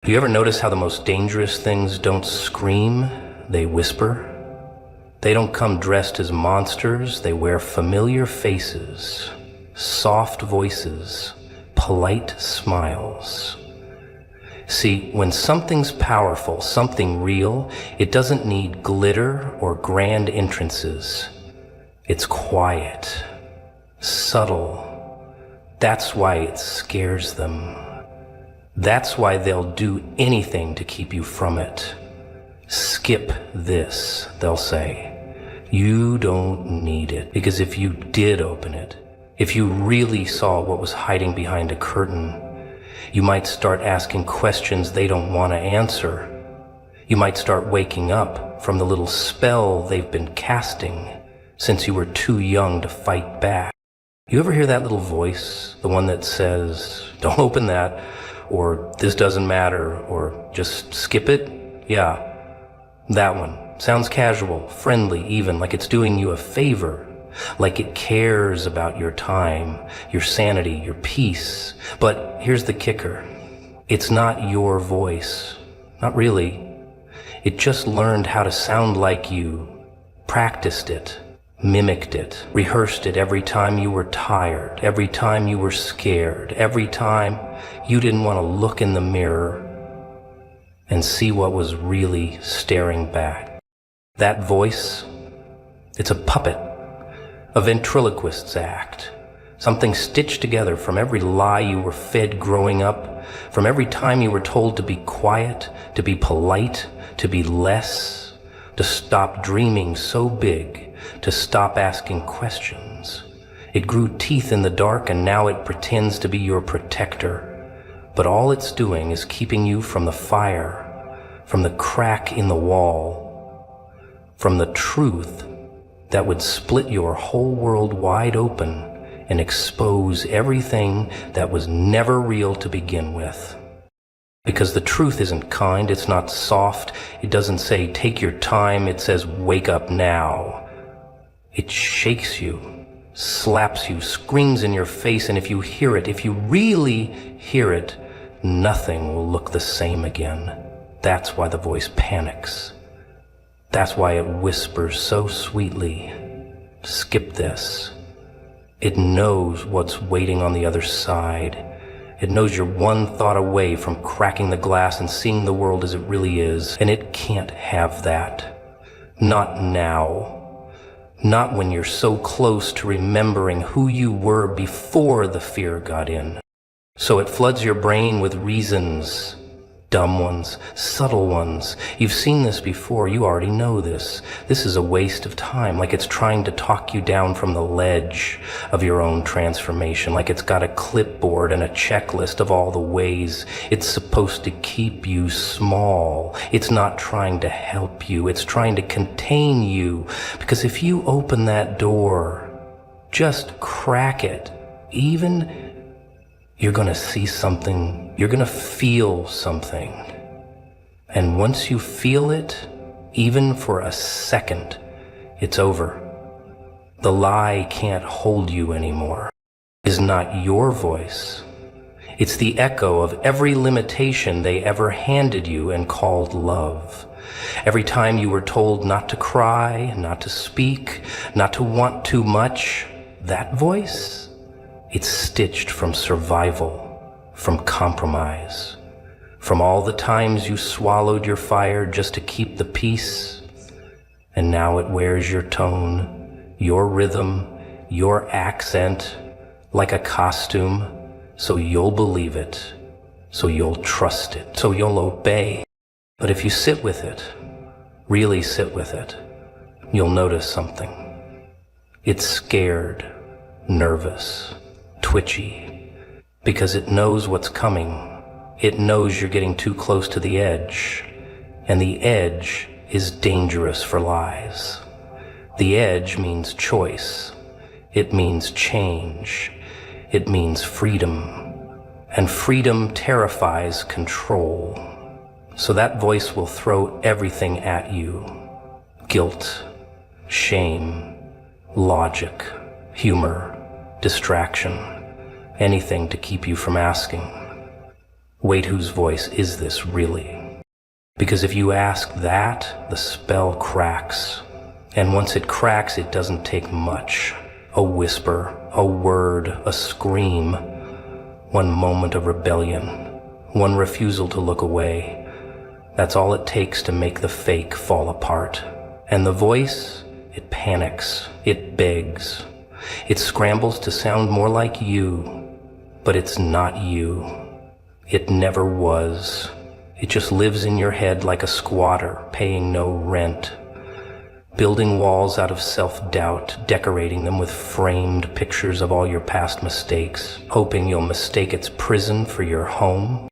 Do you ever notice how the most dangerous things don't scream, they whisper? They don't come dressed as monsters, they wear familiar faces, soft voices, polite smiles. See, when something's powerful, something real, it doesn't need glitter or grand entrances. It's quiet, subtle. That's why it scares them. That's why they'll do anything to keep you from it. Skip this, they'll say. You don't need it, because if you did open it, if you really saw what was hiding behind a curtain, you might start asking questions they don't want to answer. You might start waking up from the little spell they've been casting since you were too young to fight back. You ever hear that little voice, the one that says, "Don't open that," or "This doesn't matter," or "Just skip it"? Yeah, that one. Sounds casual, friendly even, like it's doing you a favor, like it cares about your time, your sanity, your peace. But here's the kicker. It's not your voice. Not really. It just learned how to sound like you, practiced it, mimicked it, rehearsed it every time you were tired, every time you were scared, every time you didn't want to look in the mirror and see what was really staring back. That voice, it's a puppet, a ventriloquist's act, something stitched together from every lie you were fed growing up, from every time you were told to be quiet, to be polite, to be less, to stop dreaming so big, to stop asking questions. It grew teeth in the dark, and now it pretends to be your protector. But all it's doing is keeping you from the fire, from the crack in the wall, from the truth that would split your whole world wide open and expose everything that was never real to begin with. Because the truth isn't kind, it's not soft, it doesn't say take your time, it says wake up now. It shakes you, slaps you, screams in your face, and if you hear it, if you really hear it, nothing will look the same again. That's why the voice panics. That's why it whispers so sweetly, skip this. It knows what's waiting on the other side. It knows you're one thought away from cracking the glass and seeing the world as it really is, and it can't have that. Not now. Not when you're so close to remembering who you were before the fear got in. So it floods your brain with reasons. Dumb ones, subtle ones. You've seen this before, you already know this. This is a waste of time, like it's trying to talk you down from the ledge of your own transformation, like it's got a clipboard and a checklist of all the ways it's supposed to keep you small. It's not trying to help you, it's trying to contain you, because if you open that door, just crack it, even you're going to see something, you're going to feel something. And once you feel it, even for a second, it's over. The lie can't hold you anymore. It is not your voice. It's the echo of every limitation they ever handed you and called love. Every time you were told not to cry, not to speak, not to want too much, that voice, it's stitched from survival, from compromise, from all the times you swallowed your fire just to keep the peace, and now it wears your tone, your rhythm, your accent, like a costume, so you'll believe it, so you'll trust it, so you'll obey. But if you sit with it, really sit with it, you'll notice something. It's scared, nervous, twitchy, because it knows what's coming. It knows you're getting too close to the edge, and the edge is dangerous for lies. The edge means choice. It means change. It means freedom. And freedom terrifies control. So that voice will throw everything at you. Guilt, shame, logic, humor, distraction, anything to keep you from asking. Wait, whose voice is this really? Because if you ask that, the spell cracks. And once it cracks, it doesn't take much. A whisper, a word, a scream, one moment of rebellion, one refusal to look away. That's all it takes to make the fake fall apart. And the voice, it panics, it begs, it scrambles to sound more like you, but it's not you. It never was. It just lives in your head like a squatter paying no rent, building walls out of self-doubt, decorating them with framed pictures of all your past mistakes, hoping you'll mistake its prison for your home.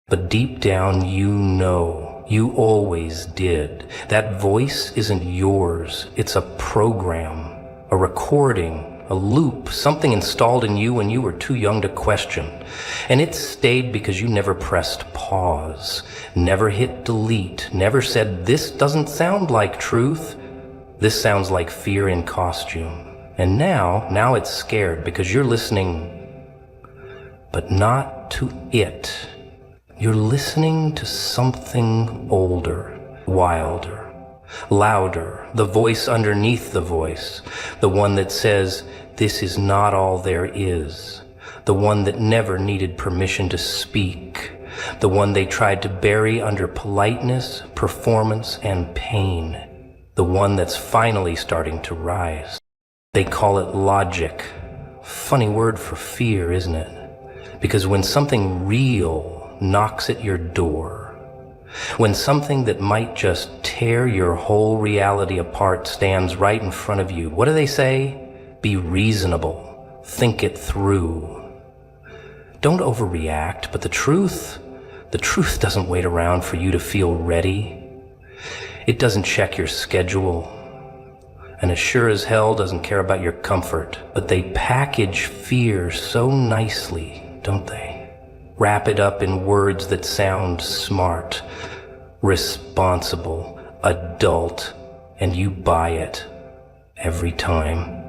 But deep down, you know, you always did. That voice isn't yours. It's a program, a recording, a loop, something installed in you when you were too young to question. And it stayed because you never pressed pause, never hit delete, never said, this doesn't sound like truth. This sounds like fear in costume. And now it's scared because you're listening, but not to it. You're listening to something older, wilder, louder, the voice underneath the voice, the one that says, this is not all there is, the one that never needed permission to speak, the one they tried to bury under politeness, performance, and pain, the one that's finally starting to rise. They call it logic. Funny word for fear, isn't it? Because when something real knocks at your door, when something that might just tear your whole reality apart stands right in front of you, what do they say? Be reasonable. Think it through. Don't overreact, but the truth doesn't wait around for you to feel ready. It doesn't check your schedule, and as sure as hell doesn't care about your comfort. But they package fear so nicely, don't they? Wrap it up in words that sound smart, responsible, adult, and you buy it every time.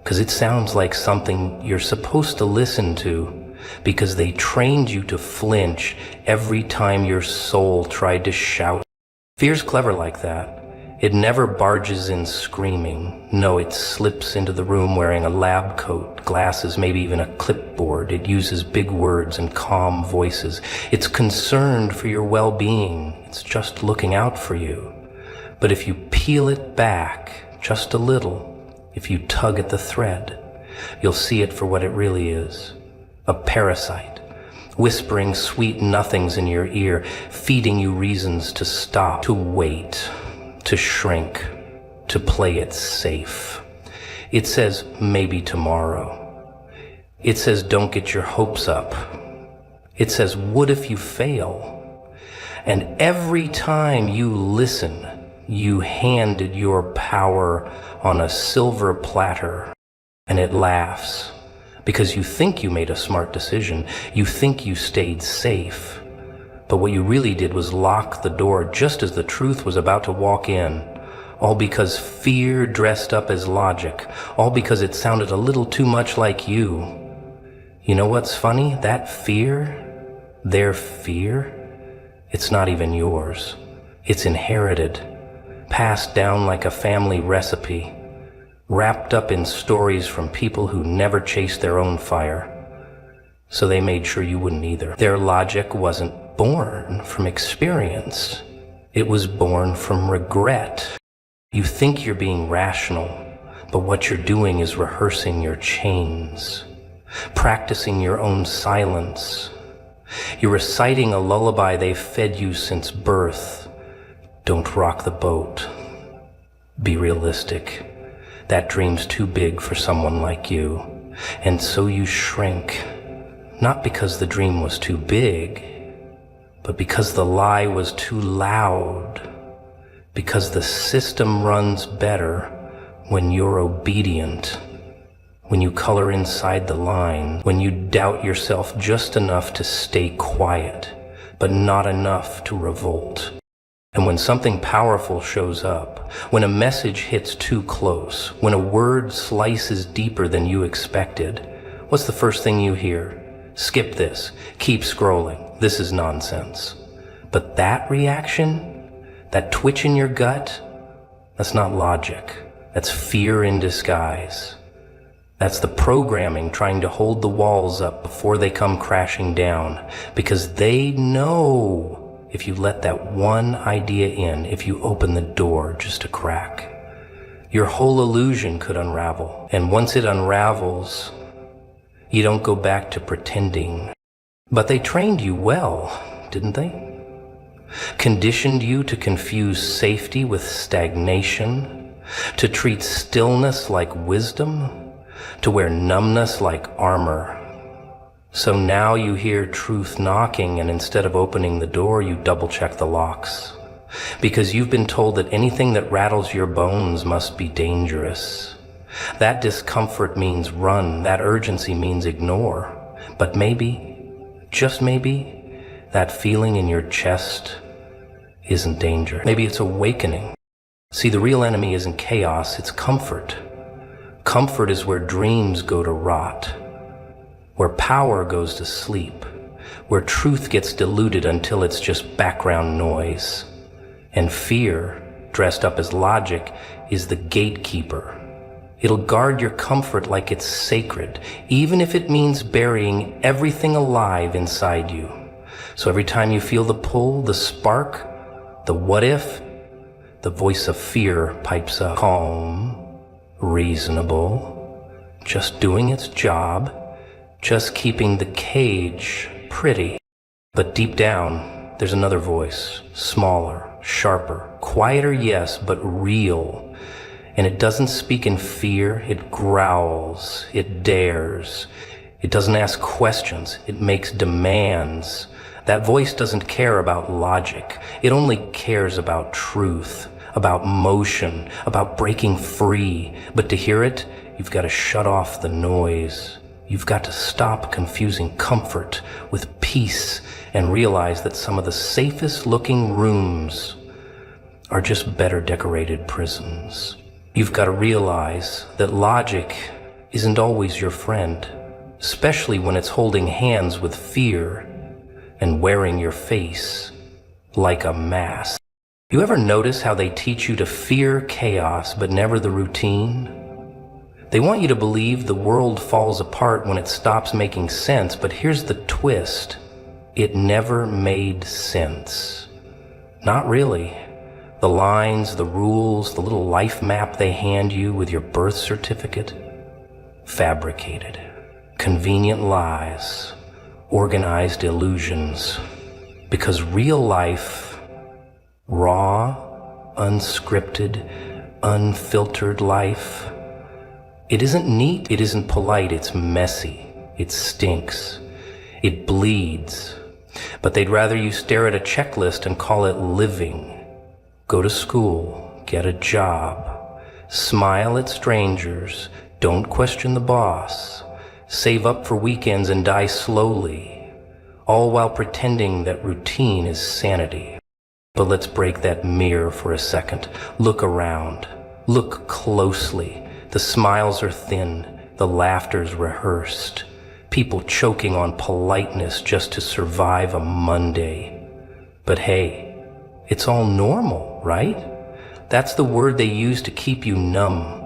'Cause it sounds like something you're supposed to listen to, because they trained you to flinch every time your soul tried to shout. Fear's clever like that. It never barges in screaming. No, it slips into the room wearing a lab coat, glasses, maybe even a clipboard. It uses big words and calm voices. It's concerned for your well-being. It's just looking out for you. But if you peel it back just a little, if you tug at the thread, you'll see it for what it really is. A parasite, whispering sweet nothings in your ear, feeding you reasons to stop, to wait, to shrink, to play it safe. It says, maybe tomorrow. It says, don't get your hopes up. It says, what if you fail? And every time you listen, you handed your power on a silver platter, and it laughs. Because you think you made a smart decision, you think you stayed safe. But what you really did was lock the door just as the truth was about to walk in. All because fear dressed up as logic. All because it sounded a little too much like you. You know what's funny? That fear, their fear, it's not even yours. It's inherited, passed down like a family recipe, wrapped up in stories from people who never chased their own fire. So they made sure you wouldn't either. Their logic wasn't born from experience. It was born from regret. You think you're being rational, but what you're doing is rehearsing your chains, practicing your own silence. You're reciting a lullaby they've fed you since birth. Don't rock the boat. Be realistic. That dream's too big for someone like you. And so you shrink. Not because the dream was too big, but because the lie was too loud. Because the system runs better when you're obedient, when you color inside the line, when you doubt yourself just enough to stay quiet, but not enough to revolt. And when something powerful shows up, when a message hits too close, when a word slices deeper than you expected, what's the first thing you hear? Skip this. Keep scrolling. this is nonsense. But that reaction, that twitch in your gut, that's not logic. That's fear in disguise. That's the programming trying to hold the walls up before they come crashing down, because they know if you let that one idea in, if you open the door just a crack, your whole illusion could unravel. And once it unravels, you don't go back to pretending. But they trained you well, didn't they? Conditioned you to confuse safety with stagnation, to treat stillness like wisdom, to wear numbness like armor. So now you hear truth knocking, and instead of opening the door, you double-check the locks. Because you've been told that anything that rattles your bones must be dangerous. That discomfort means run, that urgency means ignore. But maybe, just maybe, that feeling in your chest isn't danger. Maybe it's awakening. See, the real enemy isn't chaos, it's comfort. Comfort is where dreams go to rot, where power goes to sleep, where truth gets diluted until it's just background noise. And fear, dressed up as logic, is the gatekeeper. It'll guard your comfort like it's sacred, even if it means burying everything alive inside you. So every time you feel the pull, the spark, the what if, the voice of fear pipes up. Calm, reasonable, just doing its job, just keeping the cage pretty. But deep down, there's another voice, smaller, sharper, quieter, yes, but real. And it doesn't speak in fear, it growls, it dares. It doesn't ask questions, it makes demands. That voice doesn't care about logic. It only cares about truth, about motion, about breaking free. But to hear it, you've got to shut off the noise. You've got to stop confusing comfort with peace and realize that some of the safest looking rooms are just better decorated prisons. You've got to realize that logic isn't always your friend, especially when it's holding hands with fear and wearing your face like a mask. You ever notice how they teach you to fear chaos but never the routine? They want you to believe the world falls apart when it stops making sense, but here's the twist. It never made sense. Not really. The lines, the rules, the little life map they hand you with your birth certificate, fabricated. Convenient lies, organized illusions. Because real life, raw, unscripted, unfiltered life, it isn't neat, it isn't polite, it's messy, it stinks, it bleeds. But they'd rather you stare at a checklist and call it living. Go to school, get a job, smile at strangers, don't question the boss, save up for weekends and die slowly, all while pretending that routine is sanity. But let's break that mirror for a second. Look around. Look closely. The smiles are thin, the laughter's rehearsed, people choking on politeness just to survive a Monday. But hey, it's all normal, right? That's the word they use to keep you numb.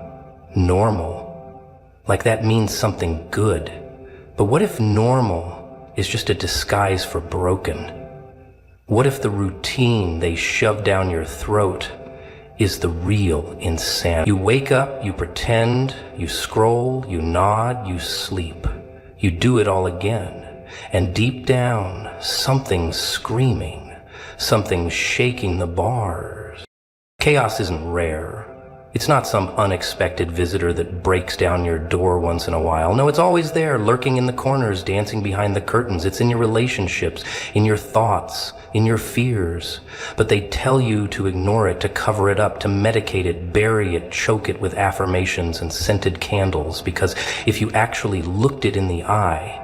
Normal. Like that means something good. But what if normal is just a disguise for broken? What if the routine they shove down your throat is the real insanity? You wake up, you pretend, you scroll, you nod, you sleep. You do it all again. And deep down, something's screaming. Something's shaking the bars. Chaos isn't rare. It's not some unexpected visitor that breaks down your door once in a while. No, it's always there, lurking in the corners, dancing behind the curtains. It's in your relationships, in your thoughts, in your fears. But they tell you to ignore it, to cover it up, to medicate it, bury it, choke it with affirmations and scented candles. Because if you actually looked it in the eye,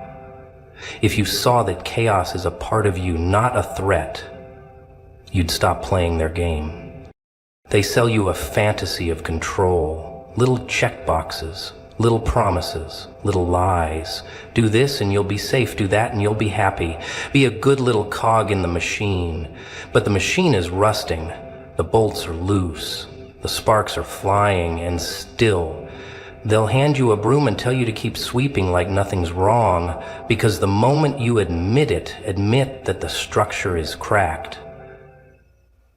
if you saw that chaos is a part of you, not a threat, you'd stop playing their game. They sell you a fantasy of control, little checkboxes, Little promises, little lies. Do this and you'll be safe. Do that and you'll be happy. Be a good little cog in the machine. But the machine is rusting. The bolts are loose. The sparks are flying, and still, they'll hand you a broom and tell you to keep sweeping like nothing's wrong, because the moment you admit that the structure is cracked,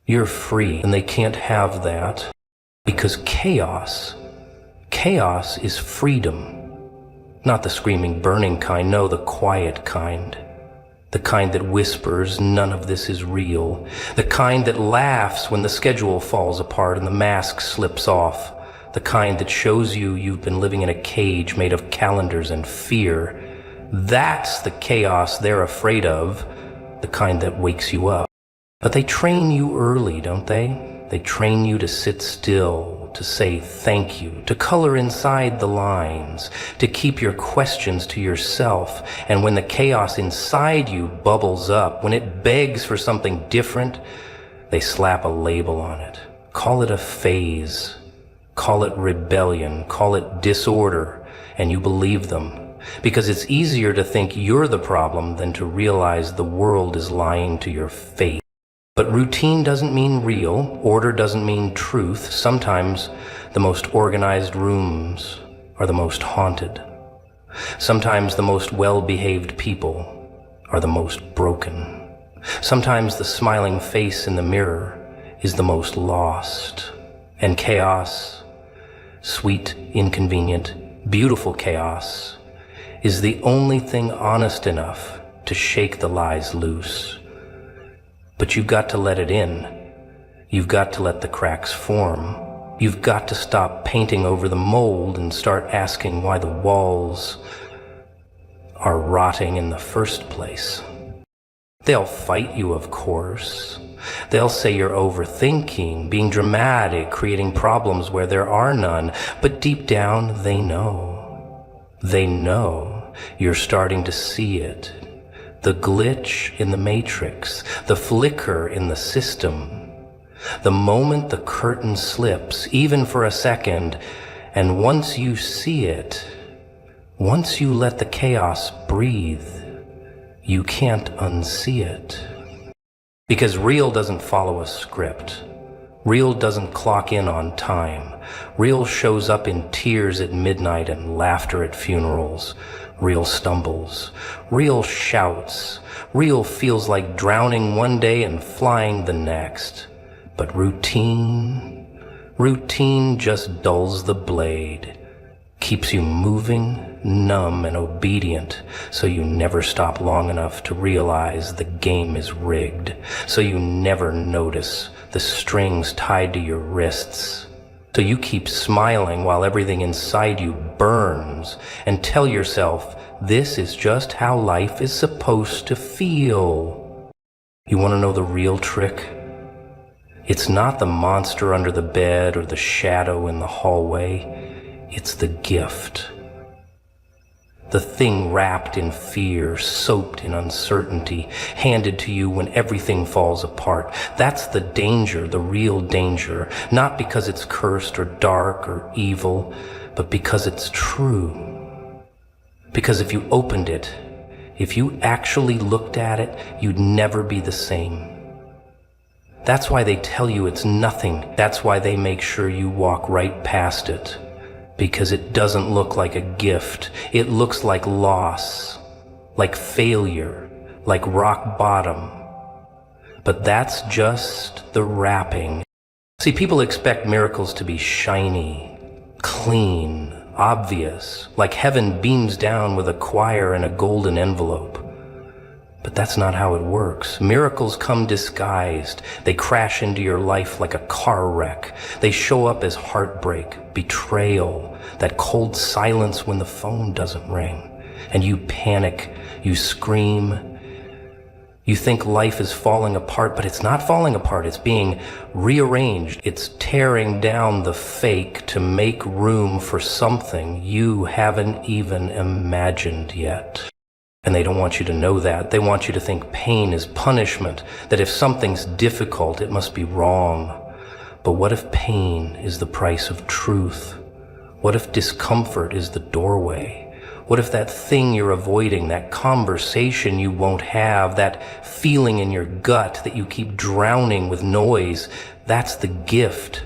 you're free, and they can't have that, because chaos is freedom. Not the screaming, burning kind, no, the quiet kind. The kind that whispers, none of this is real. The kind that laughs when the schedule falls apart and the mask slips off. The kind that shows you you've been living in a cage made of calendars and fear. That's the chaos they're afraid of, the kind that wakes you up. But they train you early, don't they? They train you to sit still, to say thank you, to color inside the lines, to keep your questions to yourself. And when the chaos inside you bubbles up, when it begs for something different, they slap a label on it. Call it a phase. Call it rebellion. Call it disorder. And you believe them. Because it's easier to think you're the problem than to realize the world is lying to your face. But routine doesn't mean real, order doesn't mean truth. Sometimes the most organized rooms are the most haunted. Sometimes the most well-behaved people are the most broken. Sometimes the smiling face in the mirror is the most lost. And chaos, sweet, inconvenient, beautiful chaos, is the only thing honest enough to shake the lies loose. But you've got to let it in. You've got to let the cracks form. You've got to stop painting over the mold and start asking why the walls are rotting in the first place. They'll fight you, of course. They'll say you're overthinking, being dramatic, creating problems where there are none. But deep down, they know. They know you're starting to see it. The glitch in the matrix, the flicker in the system. The moment the curtain slips, even for a second, and once you see it, once you let the chaos breathe, you can't unsee it. Because real doesn't follow a script. Real doesn't clock in on time. Real shows up in tears at midnight and laughter at funerals. Real stumbles. Real shouts. Real feels like drowning one day and flying the next. But routine just dulls the blade. Keeps you moving, numb and obedient, so you never stop long enough to realize the game is rigged. So you never notice the strings tied to your wrists. So you keep smiling while everything inside you burns, and tell yourself, this is just how life is supposed to feel. You want to know the real trick? It's not the monster under the bed or the shadow in the hallway. It's the gift. The thing wrapped in fear, soaked in uncertainty, handed to you when everything falls apart. That's the danger, the real danger. Not because it's cursed or dark or evil, but because it's true. Because if you opened it, if you actually looked at it, you'd never be the same. That's why they tell you it's nothing. That's why they make sure you walk right past it. Because it doesn't look like a gift. It looks like loss, like failure, like rock bottom. But that's just the wrapping. See, people expect miracles to be shiny, clean, obvious, like heaven beams down with a choir in a golden envelope. But that's not how it works. Miracles come disguised. They crash into your life like a car wreck. They show up as heartbreak, betrayal, that cold silence when the phone doesn't ring. And you panic, you scream. You think life is falling apart, but it's not falling apart. It's being rearranged. It's tearing down the fake to make room for something you haven't even imagined yet. And they don't want you to know that. They want you to think pain is punishment, that if something's difficult, it must be wrong. But what if pain is the price of truth? What if discomfort is the doorway? What if that thing you're avoiding, that conversation you won't have, that feeling in your gut that you keep drowning with noise, that's the gift.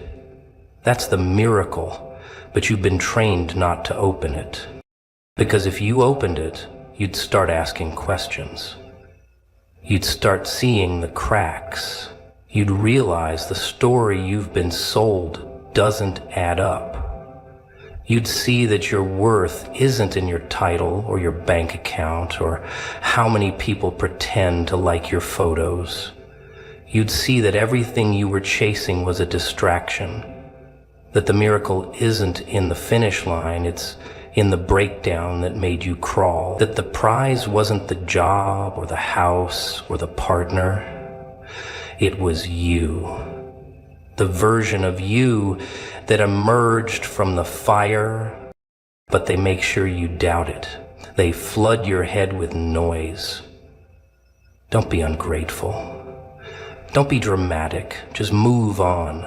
That's the miracle, but you've been trained not to open it. Because if you opened it, you'd start asking questions. You'd start seeing the cracks. You'd realize the story you've been sold doesn't add up. You'd see that your worth isn't in your title or your bank account or how many people pretend to like your photos. You'd see that everything you were chasing was a distraction, that the miracle isn't in the finish line, it's in the breakdown that made you crawl, that the prize wasn't the job or the house or the partner. It was you, the version of you that emerged from the fire, but they make sure you doubt it. They flood your head with noise. Don't be ungrateful. Don't be dramatic. Just move on.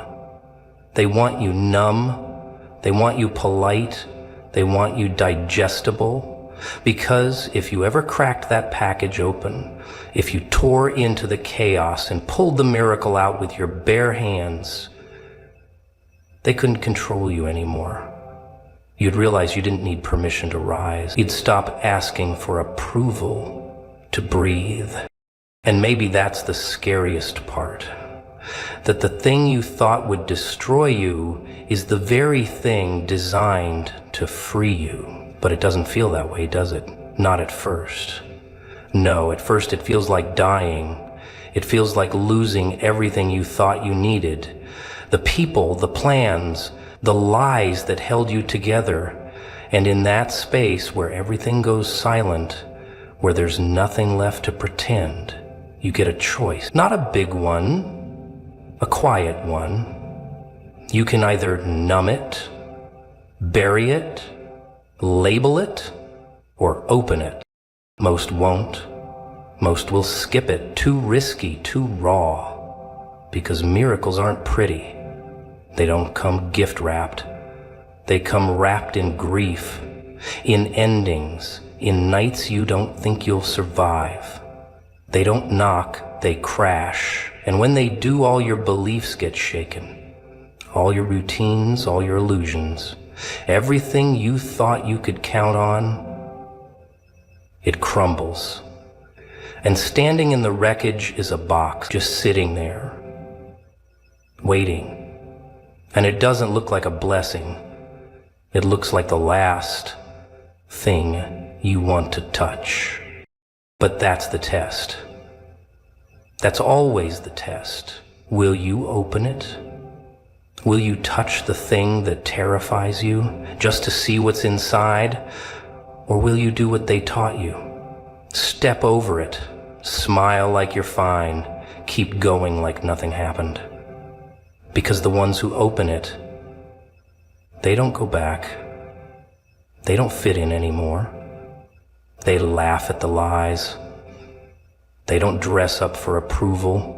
They want you numb. They want you polite. They want you digestible. Because if you ever cracked that package open, if you tore into the chaos and pulled the miracle out with your bare hands, they couldn't control you anymore. You'd realize you didn't need permission to rise. You'd stop asking for approval to breathe. And maybe that's the scariest part. That the thing you thought would destroy you is the very thing designed to free you. But it doesn't feel that way, does it? Not at first. No, at first it feels like dying. It feels like losing everything you thought you needed. The people, the plans, the lies that held you together. And in that space where everything goes silent, where there's nothing left to pretend, you get a choice. Not a big one, a quiet one. You can either numb it, bury it, label it, or open it. Most won't. Most will skip it. Too risky, too raw. Because miracles aren't pretty. They don't come gift-wrapped. They come wrapped in grief, in endings, in nights you don't think you'll survive. They don't knock, they crash. And when they do, all your beliefs get shaken. All your routines, all your illusions. Everything you thought you could count on, it crumbles. And standing in the wreckage is a box, just sitting there, waiting. And it doesn't look like a blessing. It looks like the last thing you want to touch. But that's the test. That's always the test. Will you open it? Will you touch the thing that terrifies you just to see what's inside? Or will you do what they taught you? Step over it, smile like you're fine, keep going like nothing happened. Because the ones who open it, they don't go back. They don't fit in anymore. They laugh at the lies. They don't dress up for approval.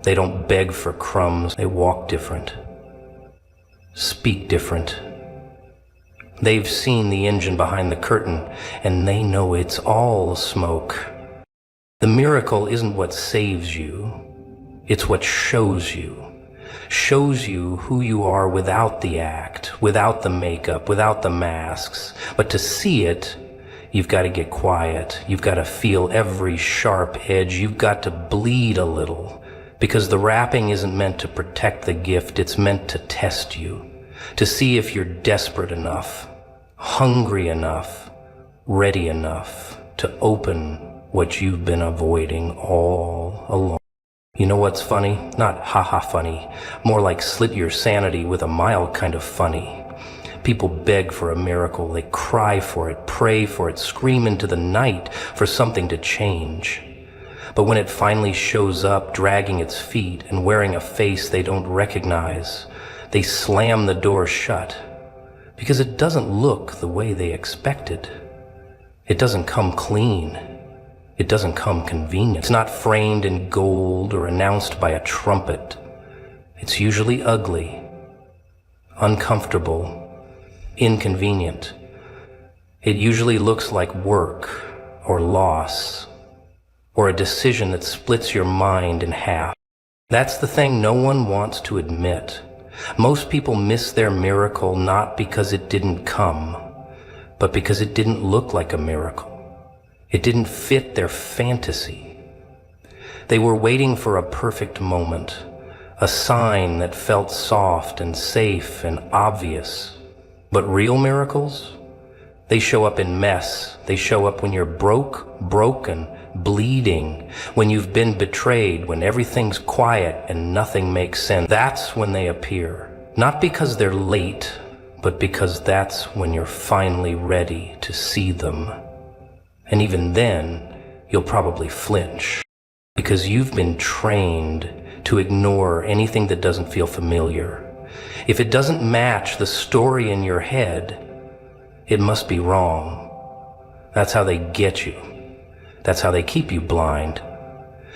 They don't beg for crumbs. They walk different. Speak different. They've seen the engine behind the curtain, and they know it's all smoke. The miracle isn't what saves you. It's what shows you. Shows you who you are without the act, without the makeup, without the masks. But to see it, you've got to get quiet. You've got to feel every sharp edge. You've got to bleed a little. Because the wrapping isn't meant to protect the gift. It's meant to test you. To see if you're desperate enough, hungry enough, ready enough to open what you've been avoiding all along. You know what's funny? Not ha-ha funny. More like slit your sanity with a mild kind of funny. People beg for a miracle. They cry for it, pray for it, scream into the night for something to change. But when it finally shows up, dragging its feet and wearing a face they don't recognize, they slam the door shut. Because it doesn't look the way they expected. It doesn't come clean. It doesn't come convenient. It's not framed in gold or announced by a trumpet. It's usually ugly, uncomfortable, inconvenient. It usually looks like work or loss or a decision that splits your mind in half. That's the thing no one wants to admit. Most people miss their miracle not because it didn't come, but because it didn't look like a miracle. It didn't fit their fantasy. They were waiting for a perfect moment, a sign that felt soft and safe and obvious. But real miracles? They show up in mess. They show up when you're broken, bleeding, when you've been betrayed, when everything's quiet and nothing makes sense. That's when they appear. Not because they're late, but because that's when you're finally ready to see them. And even then, you'll probably flinch, because you've been trained to ignore anything that doesn't feel familiar. If it doesn't match the story in your head, it must be wrong. That's how they get you. That's how they keep you blind.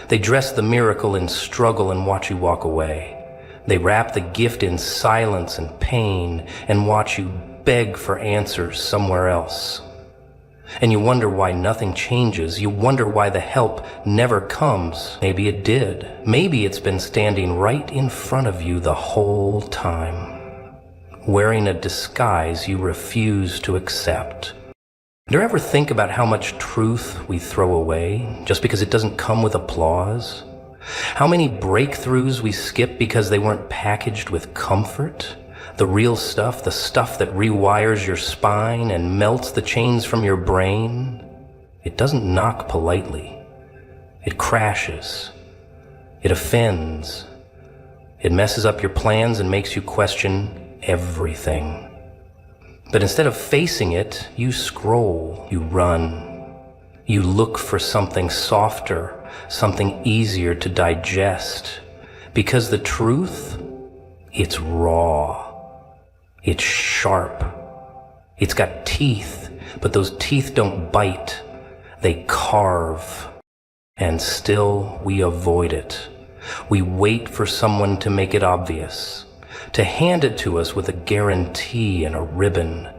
They dress the miracle in struggle and watch you walk away. They wrap the gift in silence and pain and watch you beg for answers somewhere else. And you wonder why nothing changes. You wonder why the help never comes. Maybe it did. Maybe it's been standing right in front of you the whole time, wearing a disguise you refuse to accept. Do you ever think about how much truth we throw away just because it doesn't come with applause? How many breakthroughs we skip because they weren't packaged with comfort? The real stuff, the stuff that rewires your spine and melts the chains from your brain. It doesn't knock politely. It crashes. It offends. It messes up your plans and makes you question everything. But instead of facing it, you scroll, you run. You look for something softer, something easier to digest. Because the truth, it's raw. It's sharp. It's got teeth, but those teeth don't bite. They carve. And still we avoid it. We wait for someone to make it obvious, to hand it to us with a guarantee and a ribbon.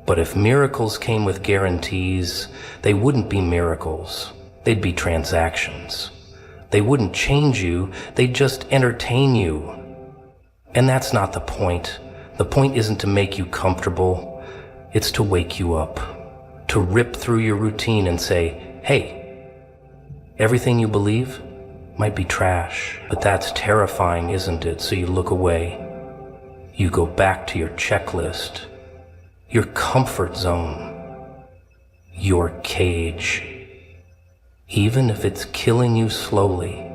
But if miracles came with guarantees, they wouldn't be miracles. They'd be transactions. They wouldn't change you. They'd just entertain you. And that's not the point. The point isn't to make you comfortable. It's to wake you up, to rip through your routine and say, hey, everything you believe might be trash, but that's terrifying, isn't it? So you look away. You go back to your checklist, your comfort zone, your cage. Even if it's killing you slowly,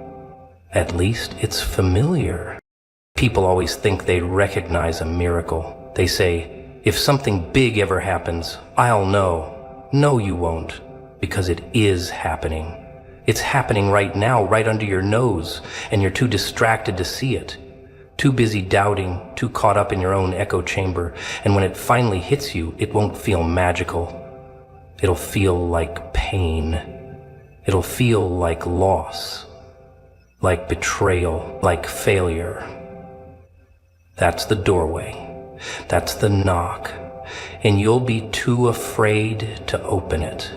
at least it's familiar. People always think they recognize a miracle. They say, if something big ever happens, I'll know. No, you won't, because it is happening. It's happening right now, right under your nose, and you're too distracted to see it. Too busy doubting, too caught up in your own echo chamber, and when it finally hits you, it won't feel magical. It'll feel like pain. It'll feel like loss, like betrayal, like failure. That's the doorway. That's the knock. And you'll be too afraid to open it.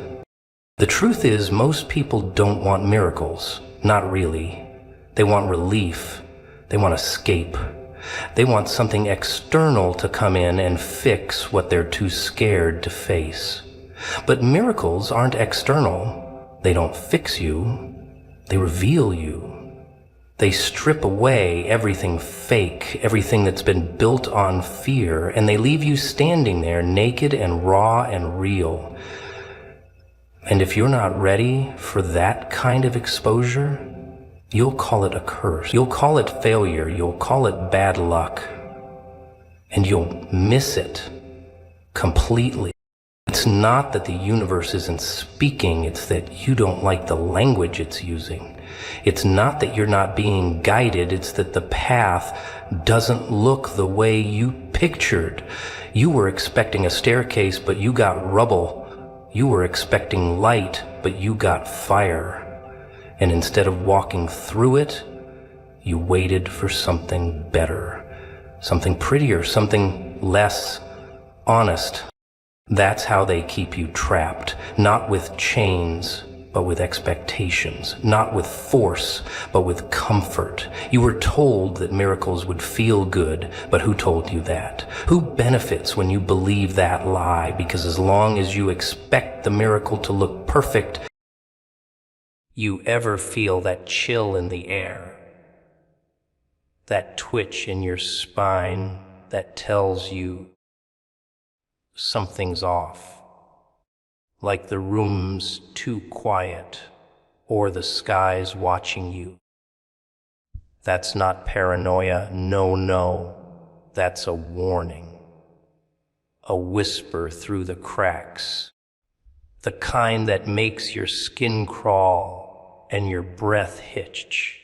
The truth is, most people don't want miracles. Not really. They want relief. They want escape. They want something external to come in and fix what they're too scared to face. But miracles aren't external. They don't fix you. They reveal you. They strip away everything fake, everything that's been built on fear, and they leave you standing there naked and raw and real. And if you're not ready for that kind of exposure, you'll call it a curse. You'll call it failure. You'll call it bad luck. And you'll miss it completely. It's not that the universe isn't speaking, it's that you don't like the language it's using. It's not that you're not being guided, it's that the path doesn't look the way you pictured. You were expecting a staircase, but you got rubble. You were expecting light, but you got fire. And instead of walking through it, you waited for something better, something prettier, something less Honest. That's how they keep you trapped, not with chains, but with expectations, not with force, but with comfort. You were told that miracles would feel good, but who told you that? Who benefits when you believe that lie? Because as long as you expect the miracle to look perfect, you ever feel that chill in the air, that twitch in your spine that tells you something's off, like the room's too quiet or the sky's watching you. That's not paranoia, no, that's a warning, a whisper through the cracks, the kind that makes your skin crawl and your breath hitch.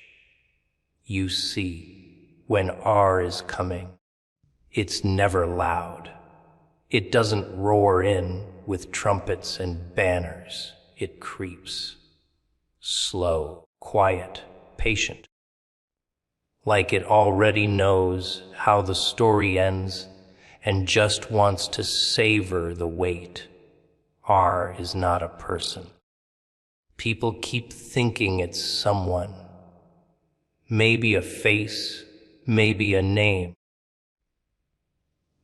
You see, when R is coming, it's never loud. It doesn't roar in with trumpets and banners. It creeps. Slow, quiet, patient. Like it already knows how the story ends and just wants to savor the wait. R is not a person. People keep thinking it's someone. Maybe a face, maybe a name.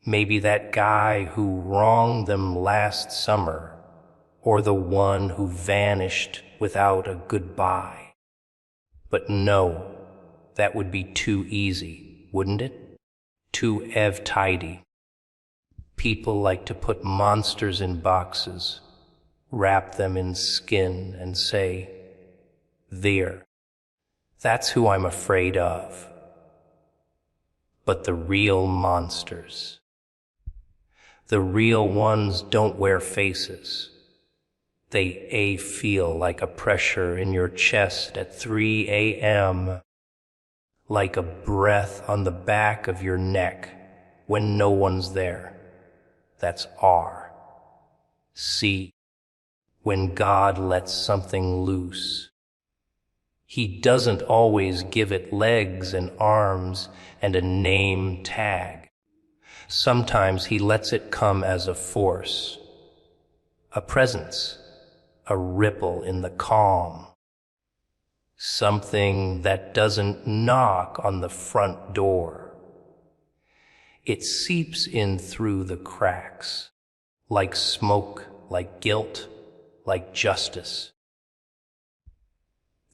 Maybe that guy who wronged them last summer, or the one who vanished without a goodbye. But no, that would be too easy, wouldn't it? Too tidy. People like to put monsters in boxes, wrap them in skin, and say, there. That's who I'm afraid of. But the real monsters, the real ones don't wear faces. They feel like a pressure in your chest at 3 a.m., like a breath on the back of your neck when no one's there. That's R. C. When God lets something loose, He doesn't always give it legs and arms and a name tag. Sometimes He lets it come as a force, a presence, a ripple in the calm, something that doesn't knock on the front door. It seeps in through the cracks, like smoke, like guilt, like justice.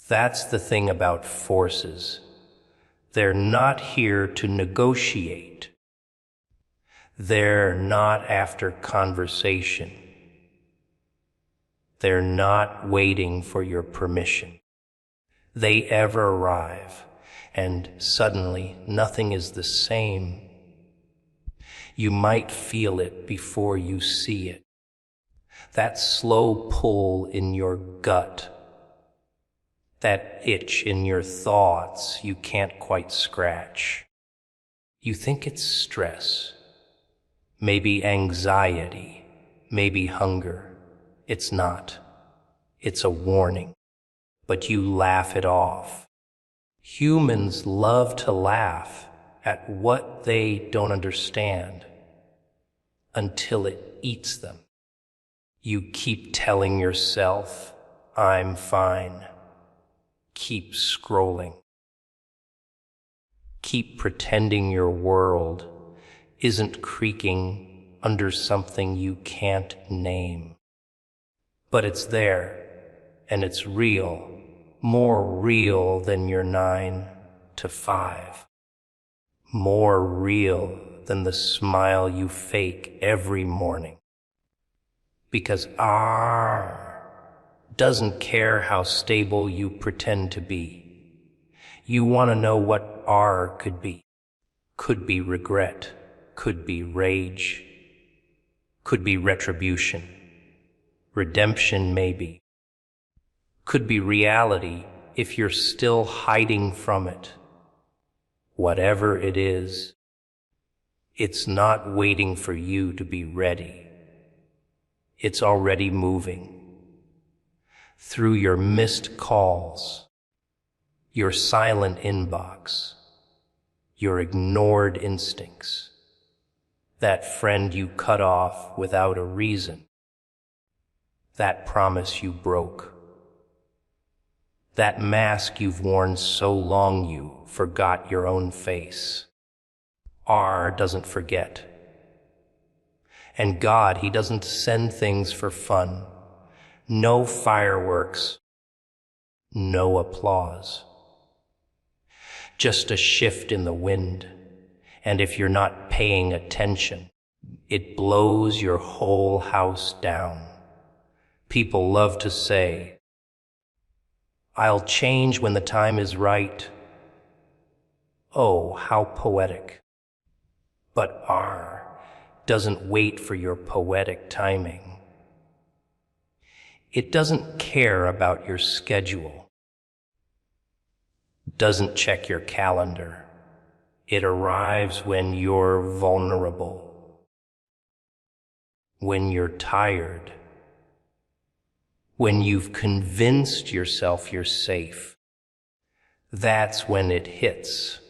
That's the thing about forces. They're not here to negotiate. They're not after conversation. They're not waiting for your permission. They ever arrive, and suddenly nothing is the same. You might feel it before you see it. That slow pull in your gut, that itch in your thoughts you can't quite scratch. You think it's stress, maybe anxiety, maybe hunger. It's not. It's a warning. But you laugh it off. Humans love to laugh at what they don't understand until it eats them. You keep telling yourself, I'm fine. Keep scrolling. Keep pretending your world isn't creaking under something you can't name. But it's there, and it's real, more real than your 9 to 5. More real than the smile you fake every morning. Because R doesn't care how stable you pretend to be. You want to know what R could be. Could be regret, could be rage, could be retribution, redemption maybe. Could be reality if you're still hiding from it. Whatever it is, it's not waiting for you to be ready. It's already moving. Through your missed calls, your silent inbox, your ignored instincts. that friend you cut off without a reason, that promise you broke, that mask you've worn so long you forgot your own face. R doesn't forget. And God, He doesn't send things for fun. No fireworks, no applause. Just a shift in the wind. And if you're not paying attention, it blows your whole house down. People love to say, "I'll change when the time is right." Oh, how poetic. But R doesn't wait for your poetic timing. It doesn't care about your schedule, doesn't check your calendar. It arrives when you're vulnerable, when you're tired, when you've convinced yourself you're safe. That's when it hits.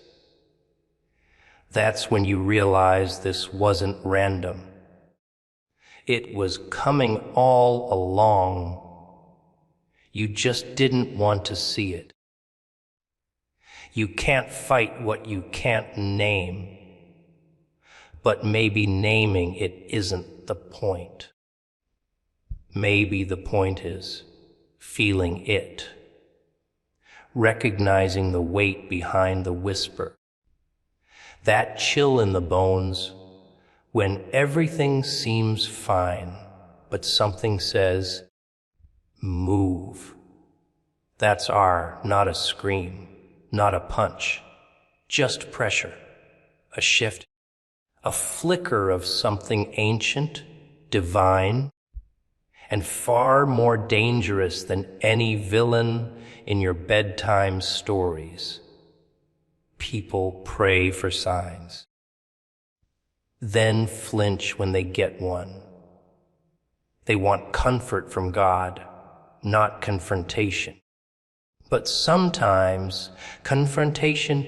That's when you realize this wasn't random. It was coming all along. You just didn't want to see it. You can't fight what you can't name, but maybe naming it isn't the point. Maybe the point is feeling it, recognizing the weight behind the whisper, that chill in the bones when everything seems fine, but something says, move. That's R, not a scream, not a punch, just pressure, a shift, a flicker of something ancient, divine, and far more dangerous than any villain in your bedtime stories. People pray for signs, then flinch when they get one. They want comfort from God, not confrontation. But sometimes confrontation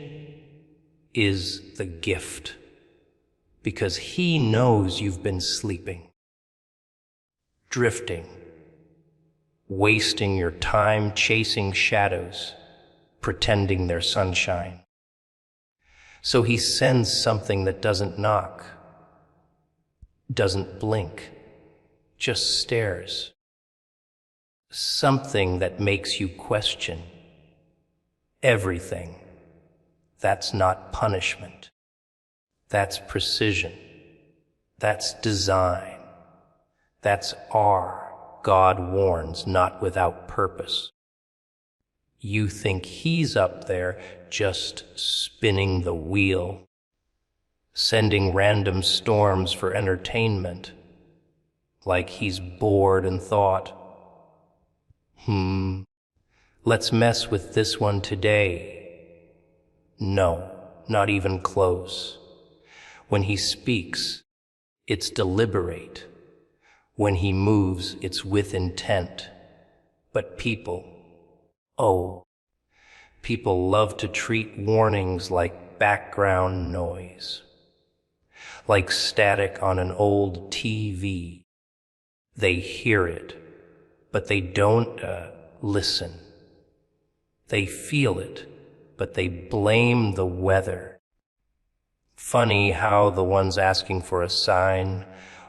is the gift, because He knows you've been sleeping, drifting, wasting your time chasing shadows, pretending they're sunshine. So He sends something that doesn't knock, doesn't blink, just stares. Something that makes you question everything. That's not punishment. That's precision. That's design. That's R. God warns, not without purpose. You think He's up there just spinning the wheel, sending random storms for entertainment, like He's bored and thought, let's mess with this one today. No, not even close. When He speaks, it's deliberate. When He moves, it's with intent. But people love to treat warnings like background noise, like static on an old TV. They hear it, but they don't listen. They feel it, but they blame the weather. Funny how the ones asking for a sign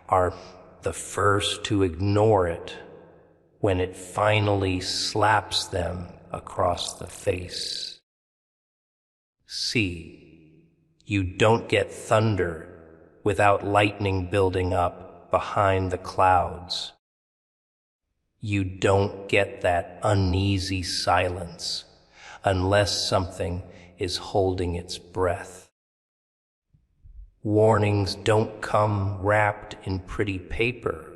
are the first to ignore it when it finally slaps them across the face. See, you don't get thunder without lightning building up behind the clouds. You don't get that uneasy silence unless something is holding its breath. Warnings don't come wrapped in pretty paper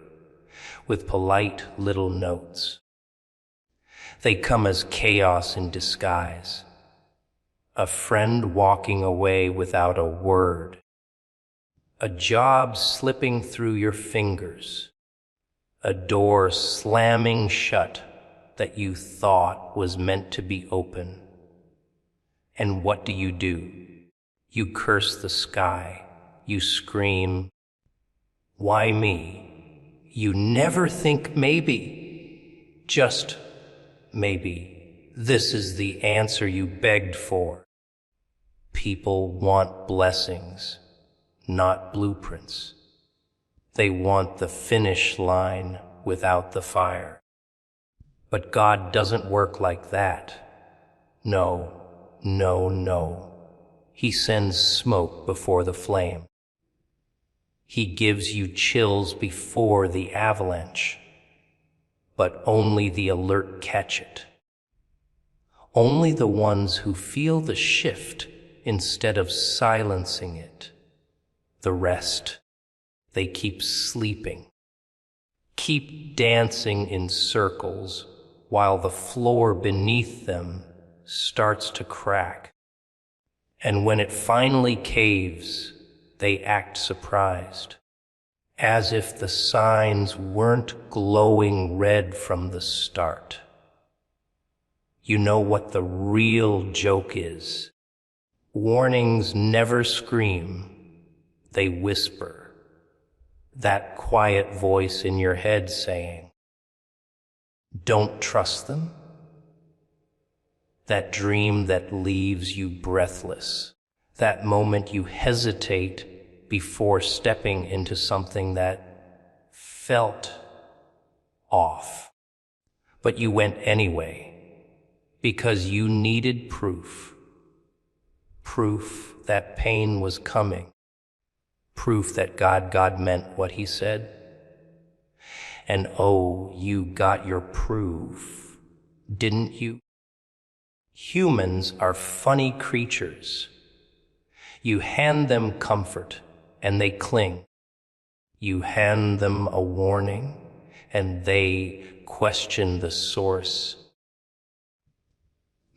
with polite little notes. They come as chaos in disguise, a friend walking away without a word, a job slipping through your fingers, a door slamming shut that you thought was meant to be open. And what do? You curse the sky, you scream, Why me? You never think maybe, just maybe, this is the answer you begged for. People want blessings, not blueprints. They want the finish line without the fire. But God doesn't work like that. No, no, no. He sends smoke before the flame. He gives you chills before the avalanche, but only the alert catch it. Only the ones who feel the shift instead of silencing it. The rest, they keep sleeping, keep dancing in circles while the floor beneath them starts to crack. And when it finally caves, they act surprised, as if the signs weren't glowing red from the start. You know what the real joke is. Warnings never scream, they whisper. That quiet voice in your head saying, "Don't trust them." That dream that leaves you breathless. That moment you hesitate before stepping into something that felt off. But you went anyway, because you needed proof. Proof that pain was coming. Proof that God meant what he said. And oh, you got your proof, didn't you? Humans are funny creatures. You hand them comfort, and they cling. You hand them a warning, and they question the source.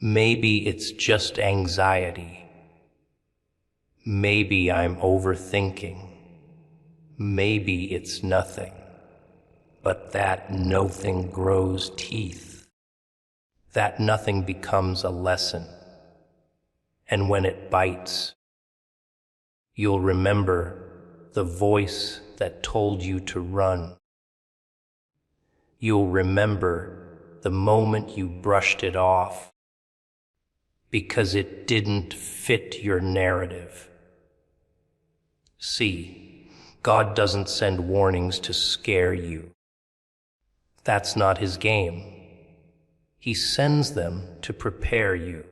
Maybe it's just anxiety. Maybe I'm overthinking. Maybe it's nothing. But that nothing grows teeth. That nothing becomes a lesson. And when it bites, you'll remember the voice that told you to run. You'll remember the moment you brushed it off because it didn't fit your narrative. See, God doesn't send warnings to scare you. That's not his game. He sends them to prepare you,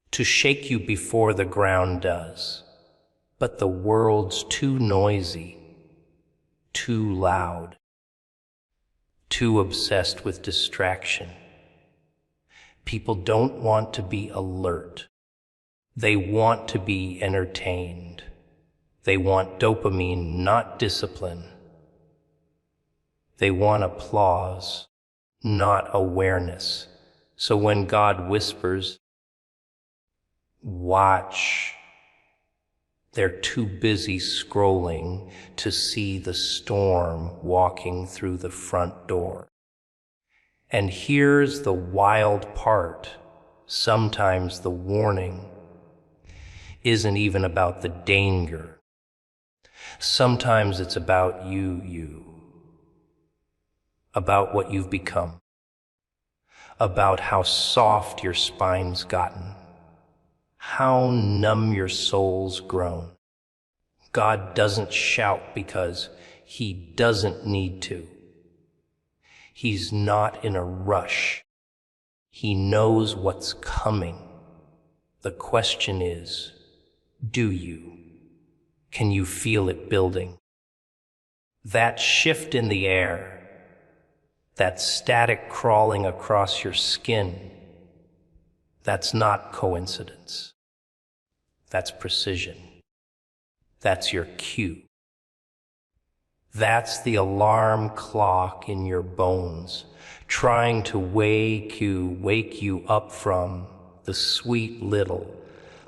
to shake you before the ground does. But the world's too noisy, too loud, too obsessed with distraction. People don't want to be alert. They want to be entertained. They want dopamine, not discipline. They want applause, not awareness. So when God whispers, "Watch," they're too busy scrolling to see the storm walking through the front door. And here's the wild part. Sometimes the warning isn't even about the danger. Sometimes it's about you. About what you've become. About how soft your spine's gotten. How numb your soul's grown. God doesn't shout because he doesn't need to. He's not in a rush. He knows what's coming. The question is, do you? Can you feel it building? That shift in the air, that static crawling across your skin, that's not coincidence. That's precision. That's your cue. That's the alarm clock in your bones, trying to wake you up from the sweet little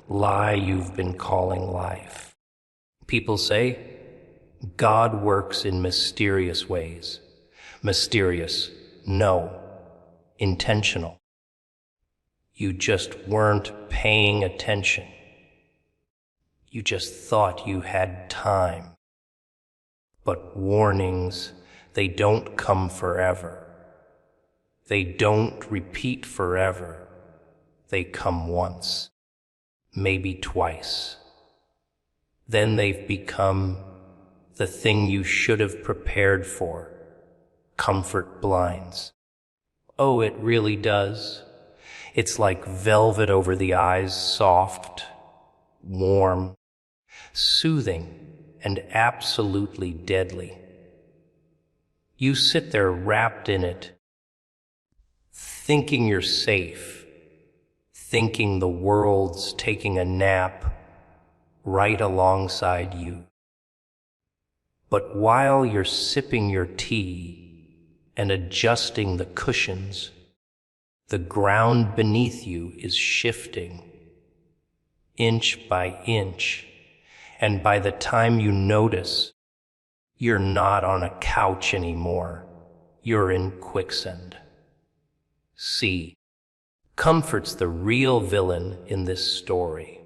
lie you've been calling life. People say, God works in mysterious ways. Mysterious, no. Intentional. You just weren't paying attention. You just thought you had time. But warnings, they don't come forever. They don't repeat forever. They come once, maybe twice. Then they've become the thing you should have prepared for, comfort blinds. Oh, it really does. It's like velvet over the eyes, soft, warm, soothing, and absolutely deadly. You sit there wrapped in it, thinking you're safe, thinking the world's taking a nap right alongside you. But while you're sipping your tea and adjusting the cushions, the ground beneath you is shifting, inch by inch, and by the time you notice, you're not on a couch anymore. You're in quicksand. See, comfort's the real villain in this story.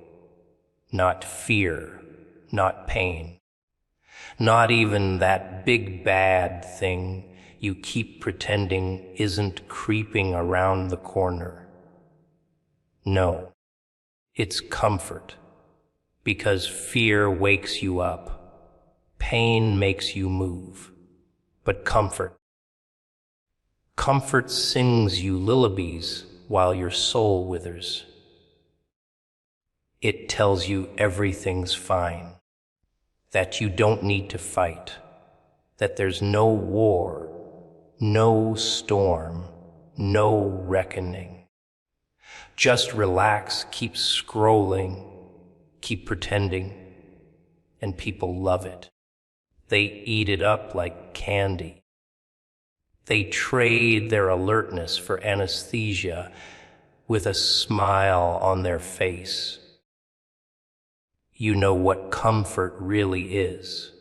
Not fear, not pain, not even that big bad thing you keep pretending isn't creeping around the corner. No, it's comfort, because fear wakes you up, pain makes you move, but comfort sings you lullabies while your soul withers. It tells you everything's fine, that you don't need to fight, that there's no war, no storm, no reckoning. Just relax, keep scrolling, keep pretending, and people love it. They eat it up like candy. They trade their alertness for anesthesia with a smile on their face. You know what comfort really is.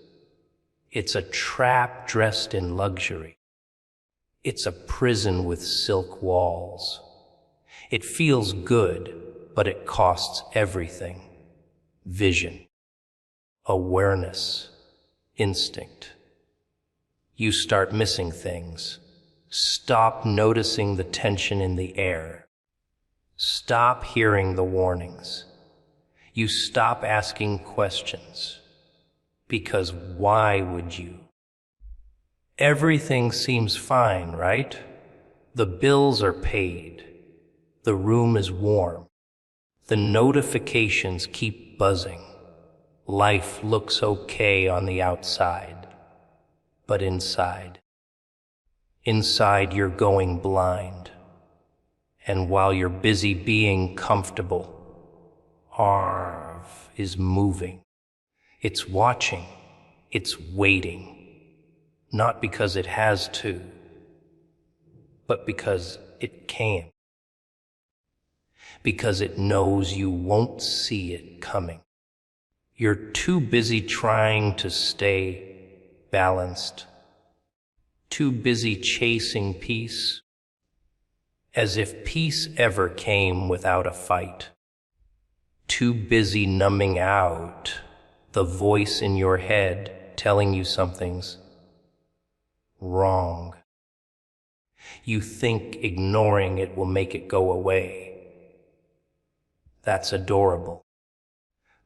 It's a trap dressed in luxury. It's a prison with silk walls. It feels good, but it costs everything. Vision, awareness, instinct. You start missing things. Stop noticing the tension in the air. Stop hearing the warnings. You stop asking questions. Because why would you? Everything seems fine, right? The bills are paid. The room is warm. The notifications keep buzzing. Life looks okay on the outside. But inside you're going blind. And while you're busy being comfortable, Arv is moving. It's watching. It's waiting. Not because it has to, but because it can. Because it knows you won't see it coming. You're too busy trying to stay balanced, too busy chasing peace, as if peace ever came without a fight. Too busy numbing out the voice in your head telling you something's wrong. You think ignoring it will make it go away. That's adorable.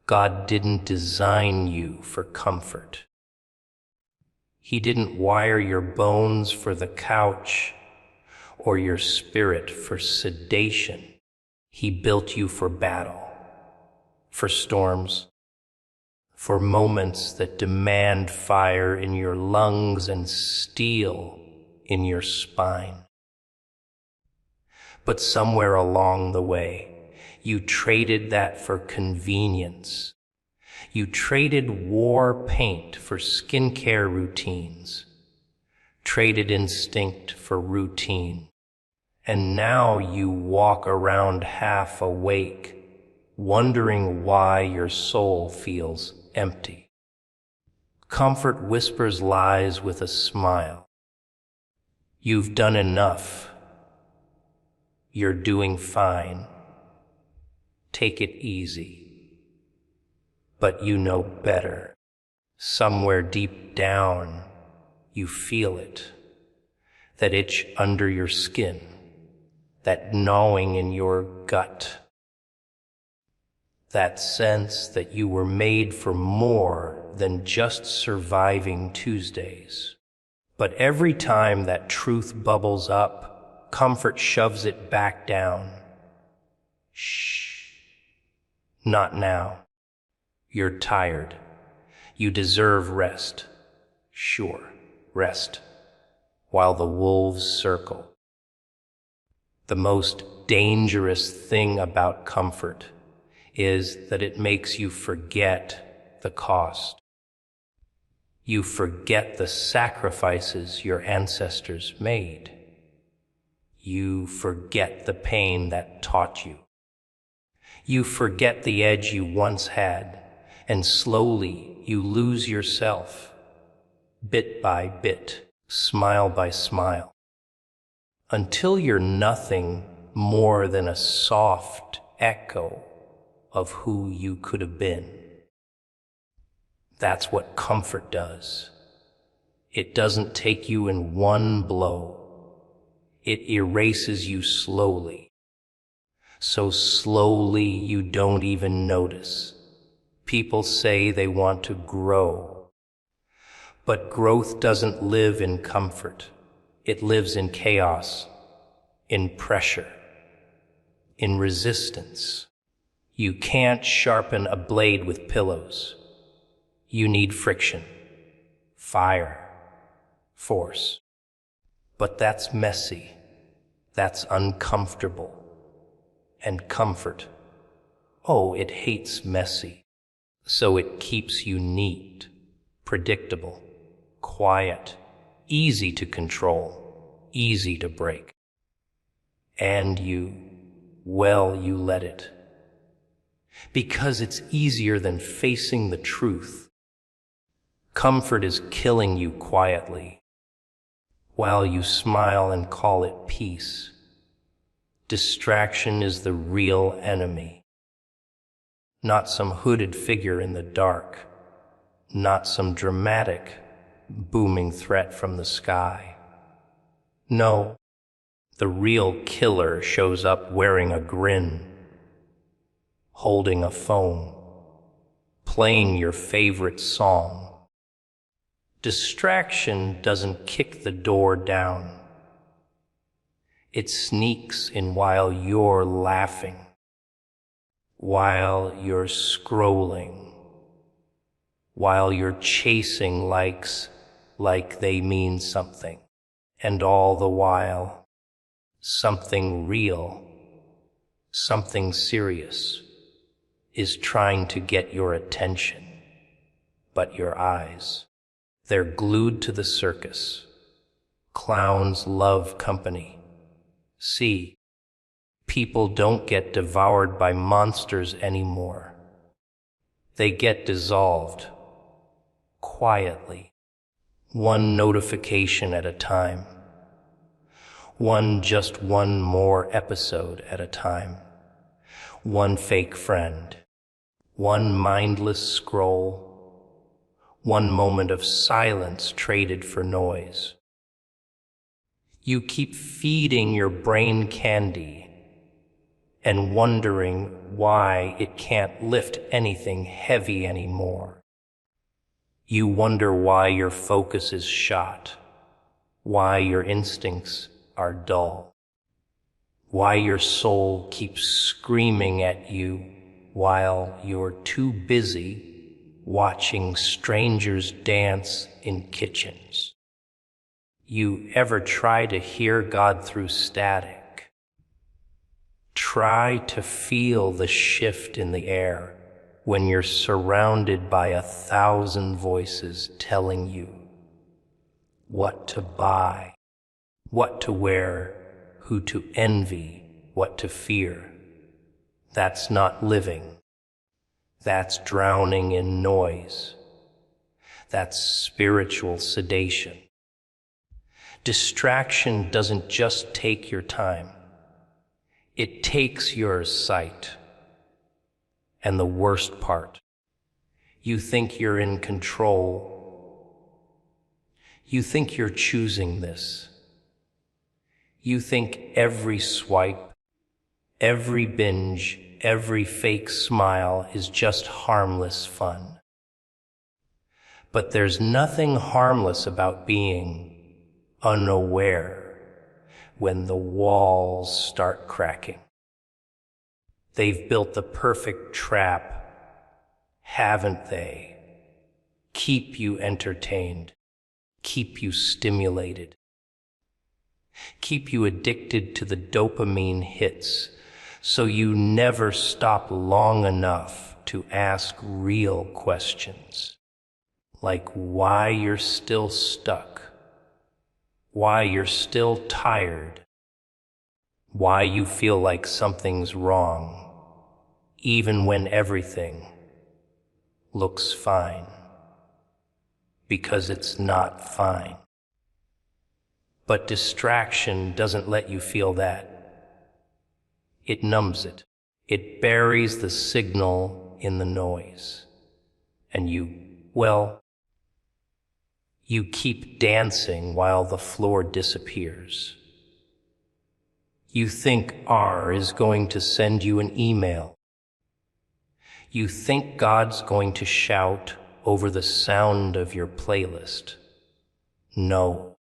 God didn't design you for comfort. He didn't wire your bones for the couch or your spirit for sedation. He built you for battle, for storms, for moments that demand fire in your lungs and steel in your spine. But somewhere along the way, you traded that for convenience. You traded war paint for skincare routines, traded instinct for routine. And now you walk around half awake, wondering why your soul feels empty. Comfort whispers lies with a smile. You've done enough. You're doing fine. Take it easy. But you know better. Somewhere deep down, you feel it, that itch under your skin, that gnawing in your gut, that sense that you were made for more than just surviving Tuesdays. But every time that truth bubbles up, comfort shoves it back down. Shh. Not now. You're tired. You deserve rest. Sure, rest. While the wolves circle. The most dangerous thing about comfort is that it makes you forget the cost. You forget the sacrifices your ancestors made. You forget the pain that taught you. You forget the edge you once had, and slowly you lose yourself, bit by bit, smile by smile, until you're nothing more than a soft echo of who you could have been. That's what comfort does. It doesn't take you in one blow. It erases you slowly. So slowly you don't even notice. People say they want to grow. But growth doesn't live in comfort. It lives in chaos, in pressure, in resistance. You can't sharpen a blade with pillows. You need friction, fire, force. But that's messy. That's uncomfortable. And comfort, oh, it hates messy. So it keeps you neat, predictable, quiet, easy to control, easy to break. And you let it. Because it's easier than facing the truth. Comfort is killing you quietly, while you smile and call it peace. Distraction is the real enemy. Not some hooded figure in the dark, not some dramatic, booming threat from the sky. No, the real killer shows up wearing a grin, holding a phone, playing your favorite song. Distraction doesn't kick the door down. It sneaks in while you're laughing, while you're scrolling, while you're chasing likes like they mean something. And all the while, something real, something serious is trying to get your attention. But your eyes, they're glued to the circus. Clowns love company. See, people don't get devoured by monsters anymore. They get dissolved, quietly, one notification at a time, just one more episode at a time, one fake friend, one mindless scroll, one moment of silence traded for noise. You keep feeding your brain candy and wondering why it can't lift anything heavy anymore. You wonder why your focus is shot, why your instincts are dull, why your soul keeps screaming at you while you're too busy watching strangers dance in kitchens. You ever try to hear God through static? Try to feel the shift in the air when you're surrounded by 1,000 voices telling you what to buy, what to wear, who to envy, what to fear. That's not living. That's drowning in noise. That's spiritual sedation. Distraction doesn't just take your time. It takes your sight. And the worst part, You think you're in control. You think you're choosing this. You think every swipe, every binge, every fake smile is just harmless fun. But there's nothing harmless about being unaware when the walls start cracking. They've built the perfect trap, haven't they? Keep you entertained, keep you stimulated, keep you addicted to the dopamine hits, so you never stop long enough to ask real questions, like why you're still stuck, why you're still tired, why you feel like something's wrong, even when everything looks fine, because it's not fine. But distraction doesn't let you feel that. It numbs it. It buries the signal in the noise. And you keep dancing while the floor disappears. You think R is going to send you an email. You think God's going to shout over the sound of your playlist. No,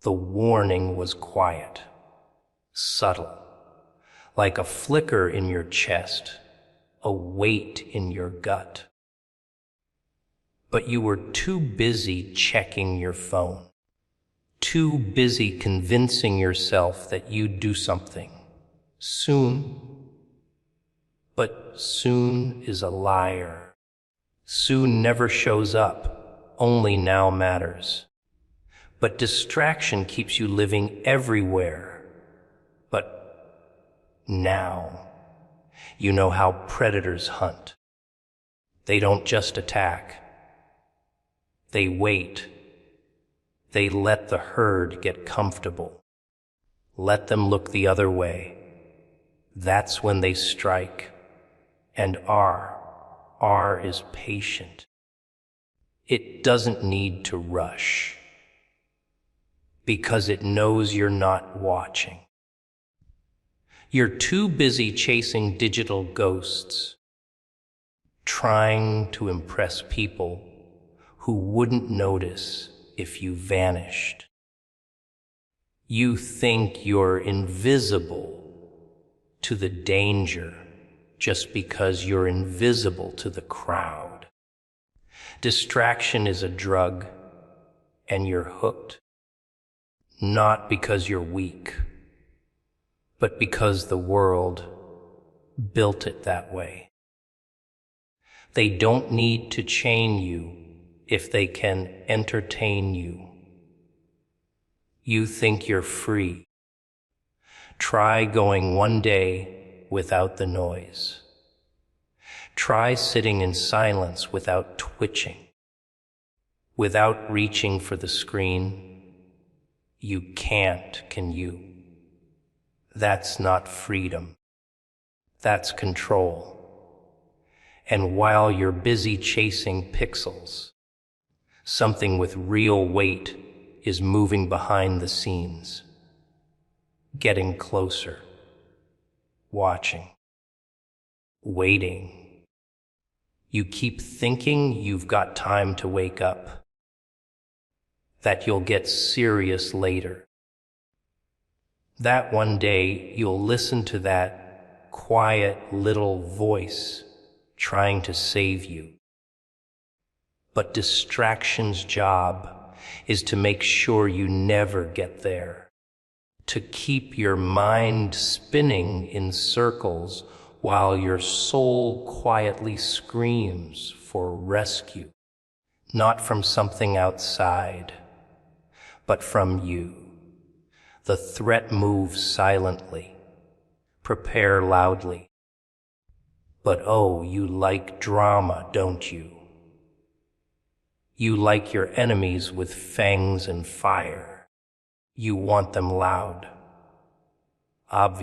the warning was quiet, subtle, like a flicker in your chest, a weight in your gut. But you were too busy checking your phone, too busy convincing yourself that you'd do something soon. But soon is a liar. Soon never shows up, only now matters. But distraction keeps you living everywhere. But now, you know how predators hunt. They don't just attack. They wait. They let the herd get comfortable. Let them look the other way. That's when they strike. And R is patient. It doesn't need to rush, because it knows you're not watching. You're too busy chasing digital ghosts, trying to impress people who wouldn't notice if you vanished. You think you're invisible to the danger just because you're invisible to the crowd. Distraction is a drug, and you're hooked. Not because you're weak, but because the world built it that way. They don't need to chain you if they can entertain you. You think you're free. Try going one day without the noise. Try sitting in silence without twitching, without reaching for the screen. You can't, can you? That's not freedom. That's control. And while you're busy chasing pixels, something with real weight is moving behind the scenes, getting closer, watching, waiting. You keep thinking you've got time to wake up, that you'll get serious later. That one day you'll listen to that quiet little voice trying to save you. But distraction's job is to make sure you never get there, to keep your mind spinning in circles while your soul quietly screams for rescue, not from something outside, but from you. The threat moves silently, prepare loudly. But oh, you like drama, don't you? You like your enemies with fangs and fire. You want them loud, obvious.